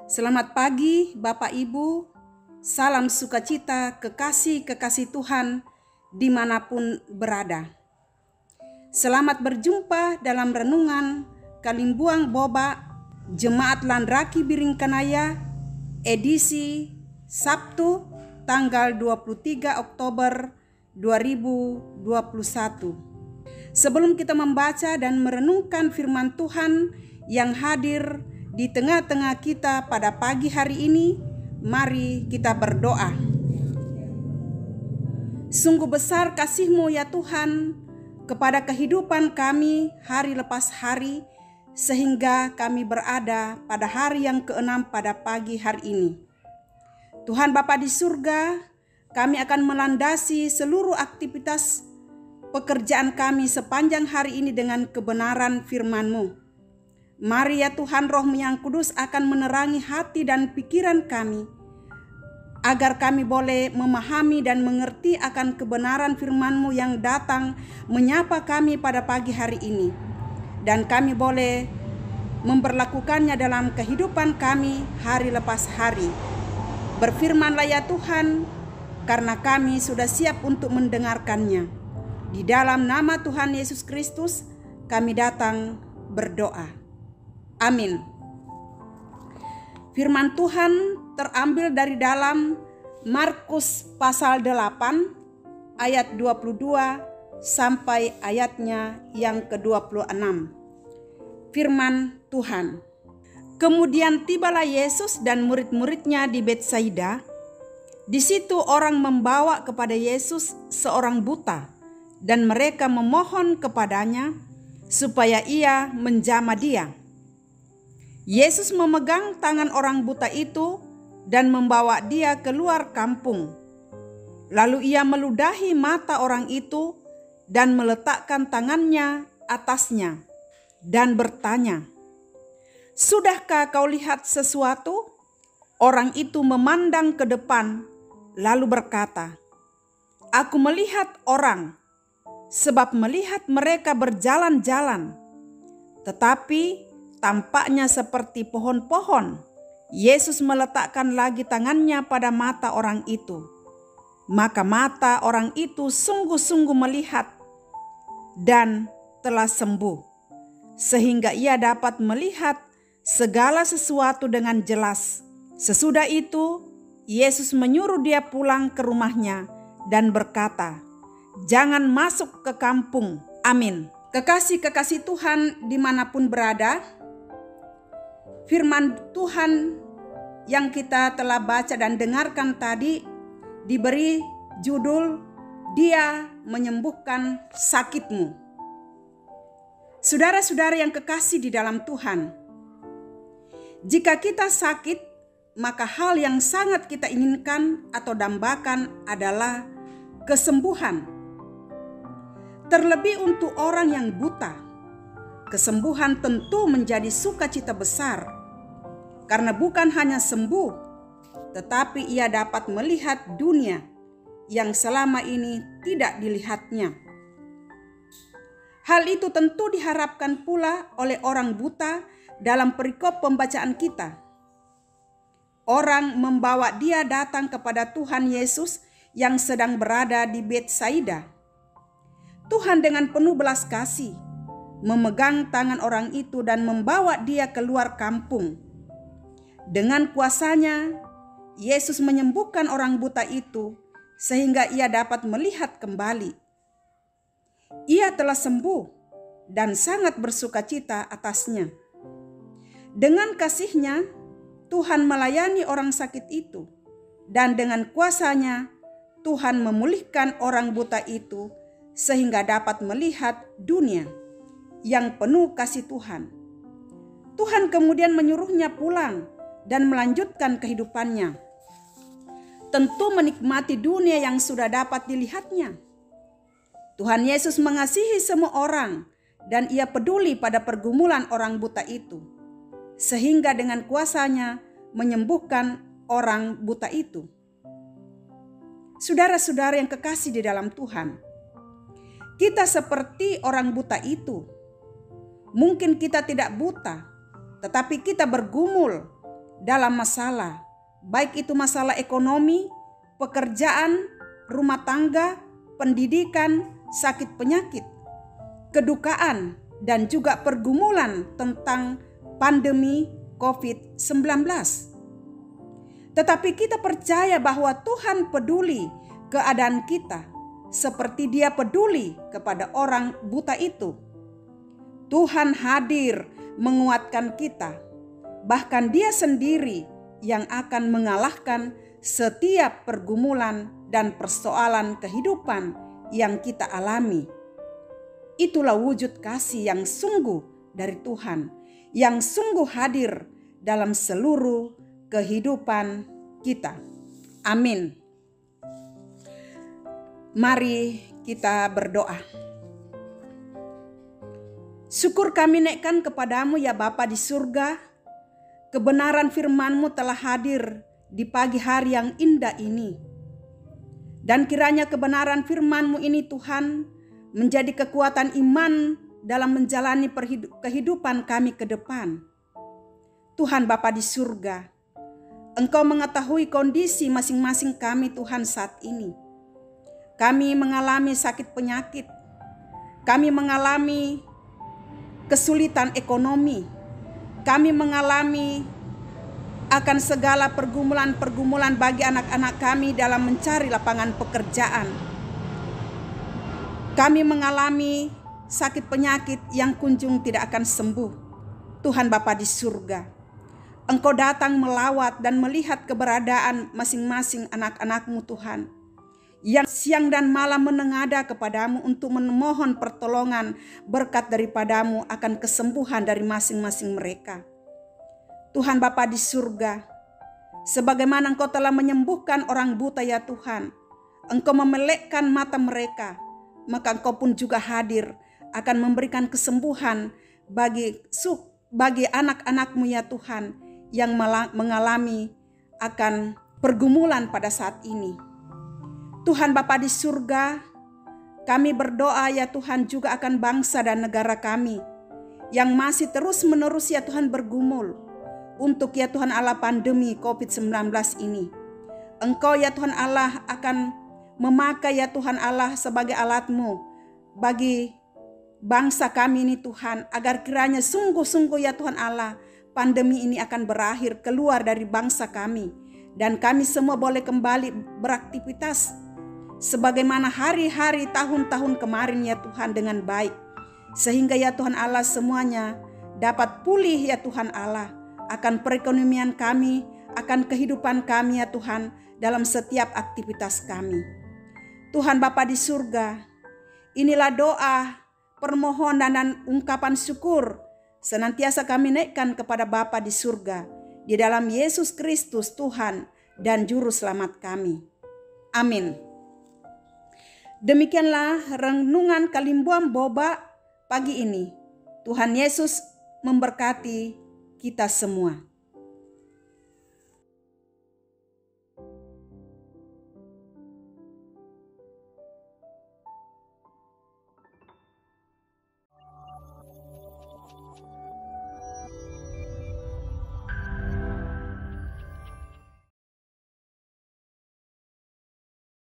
Selamat pagi Bapak Ibu, salam sukacita kekasih-kekasih Tuhan dimanapun berada. Selamat berjumpa dalam renungan Kalimbuang Boba Jemaat Landraki Biringkanaya edisi Sabtu tanggal 23 Oktober 2021. Sebelum kita membaca dan merenungkan firman Tuhan yang hadir di tengah-tengah kita pada pagi hari ini, mari kita berdoa. Sungguh besar kasih-Mu ya Tuhan kepada kehidupan kami hari lepas hari, sehingga kami berada pada hari yang ke-6 pada pagi hari ini. Tuhan Bapa di surga, kami akan melandasi seluruh aktivitas pekerjaan kami sepanjang hari ini dengan kebenaran firman-Mu. Mari ya Tuhan, Roh-Mu yang kudus akan menerangi hati dan pikiran kami, agar kami boleh memahami dan mengerti akan kebenaran firman-Mu yang datang menyapa kami pada pagi hari ini. Dan kami boleh memperlakukannya dalam kehidupan kami hari lepas hari. Berfirmanlah ya Tuhan, karena kami sudah siap untuk mendengarkannya. Di dalam nama Tuhan Yesus Kristus kami datang berdoa. Amin. Firman Tuhan terambil dari dalam Markus pasal 8 ayat 22 sampai ayatnya yang ke-26. Firman Tuhan. Kemudian tibalah Yesus dan murid-muridnya di Betsaida. Di situ orang membawa kepada Yesus seorang buta, dan mereka memohon kepadanya supaya ia menjamah dia. Yesus memegang tangan orang buta itu dan membawa dia keluar kampung. Lalu ia meludahi mata orang itu dan meletakkan tangannya atasnya dan bertanya, "Sudahkah kau lihat sesuatu?" Orang itu memandang ke depan lalu berkata, "Aku melihat orang, sebab melihat mereka berjalan-jalan, tetapi tampaknya seperti pohon-pohon." Yesus meletakkan lagi tangannya pada mata orang itu. Maka mata orang itu sungguh-sungguh melihat dan telah sembuh, sehingga ia dapat melihat segala sesuatu dengan jelas. Sesudah itu, Yesus menyuruh dia pulang ke rumahnya dan berkata, "Jangan masuk ke kampung." Amin. Kekasih-kekasih Tuhan dimanapun berada, firman Tuhan yang kita telah baca dan dengarkan tadi diberi judul "Dia Menyembuhkan Sakitmu". Saudara-saudara yang kekasih di dalam Tuhan, jika kita sakit, maka hal yang sangat kita inginkan atau dambakan adalah kesembuhan. Terlebih untuk orang yang buta, kesembuhan tentu menjadi sukacita besar. Karena bukan hanya sembuh, tetapi ia dapat melihat dunia yang selama ini tidak dilihatnya. Hal itu tentu diharapkan pula oleh orang buta dalam perikop pembacaan kita. Orang membawa dia datang kepada Tuhan Yesus yang sedang berada di Betsaida. Tuhan dengan penuh belas kasih memegang tangan orang itu dan membawa dia keluar kampung. Dengan kuasanya, Yesus menyembuhkan orang buta itu sehingga ia dapat melihat kembali. Ia telah sembuh dan sangat bersukacita atasnya. Dengan kasih-Nya, Tuhan melayani orang sakit itu, dan dengan kuasanya, Tuhan memulihkan orang buta itu sehingga dapat melihat dunia yang penuh kasih Tuhan. Tuhan kemudian menyuruhnya pulang dan melanjutkan kehidupannya. Tentu menikmati dunia yang sudah dapat dilihatnya. Tuhan Yesus mengasihi semua orang dan ia peduli pada pergumulan orang buta itu, sehingga dengan kuasanya menyembuhkan orang buta itu. Saudara-saudara yang kekasih di dalam Tuhan, kita seperti orang buta itu. Mungkin kita tidak buta, tetapi kita bergumul dalam masalah, baik itu masalah ekonomi, pekerjaan, rumah tangga, pendidikan, sakit penyakit, kedukaan, dan juga pergumulan tentang pandemi COVID-19. Tetapi kita percaya bahwa Tuhan peduli keadaan kita seperti Dia peduli kepada orang buta itu. Tuhan hadir menguatkan kita, bahkan Dia sendiri yang akan mengalahkan setiap pergumulan dan persoalan kehidupan yang kita alami. Itulah wujud kasih yang sungguh dari Tuhan, yang sungguh hadir dalam seluruh kehidupan kita. Amin. Mari kita berdoa. Syukur kami naikkan kepadamu ya Bapa di surga. Kebenaran firman-Mu telah hadir di pagi hari yang indah ini. Dan kiranya kebenaran firman-Mu ini Tuhan menjadi kekuatan iman dalam menjalani kehidupan kami ke depan. Tuhan Bapa di surga, Engkau mengetahui kondisi masing-masing kami Tuhan saat ini. Kami mengalami sakit penyakit. Kami mengalami kesulitan ekonomi. Kami mengalami akan segala pergumulan-pergumulan bagi anak-anak kami dalam mencari lapangan pekerjaan. Kami mengalami sakit penyakit yang kunjung tidak akan sembuh. Tuhan Bapa di surga, Engkau datang melawat dan melihat keberadaan masing-masing anak-anak-Mu Tuhan, yang siang dan malam menengadah kepadamu untuk memohon pertolongan berkat daripadamu akan kesembuhan dari masing-masing mereka. Tuhan Bapa di surga, sebagaimana Engkau telah menyembuhkan orang buta ya Tuhan, Engkau memelekkan mata mereka, maka Engkau pun juga hadir akan memberikan kesembuhan bagi anak-anak-Mu ya Tuhan yang mengalami akan pergumulan pada saat ini. Tuhan Bapa di surga, kami berdoa ya Tuhan juga akan bangsa dan negara kami yang masih terus-menerus ya Tuhan bergumul untuk ya Tuhan Allah pandemi COVID-19 ini. Engkau ya Tuhan Allah akan memakai ya Tuhan Allah sebagai alat-Mu bagi bangsa kami ini Tuhan, agar kiranya sungguh-sungguh ya Tuhan Allah pandemi ini akan berakhir, keluar dari bangsa kami, dan kami semua boleh kembali beraktivitas sebagaimana hari-hari tahun-tahun kemarin ya Tuhan dengan baik, sehingga ya Tuhan Allah semuanya dapat pulih ya Tuhan Allah akan perekonomian kami, akan kehidupan kami ya Tuhan dalam setiap aktivitas kami. Tuhan Bapa di surga, inilah doa, permohonan dan ungkapan syukur senantiasa kami naikkan kepada Bapa di surga, di dalam Yesus Kristus Tuhan dan Juru Selamat kami. Amin. Demikianlah renungan Kalimbuan Boba pagi ini. Tuhan Yesus memberkati kita semua.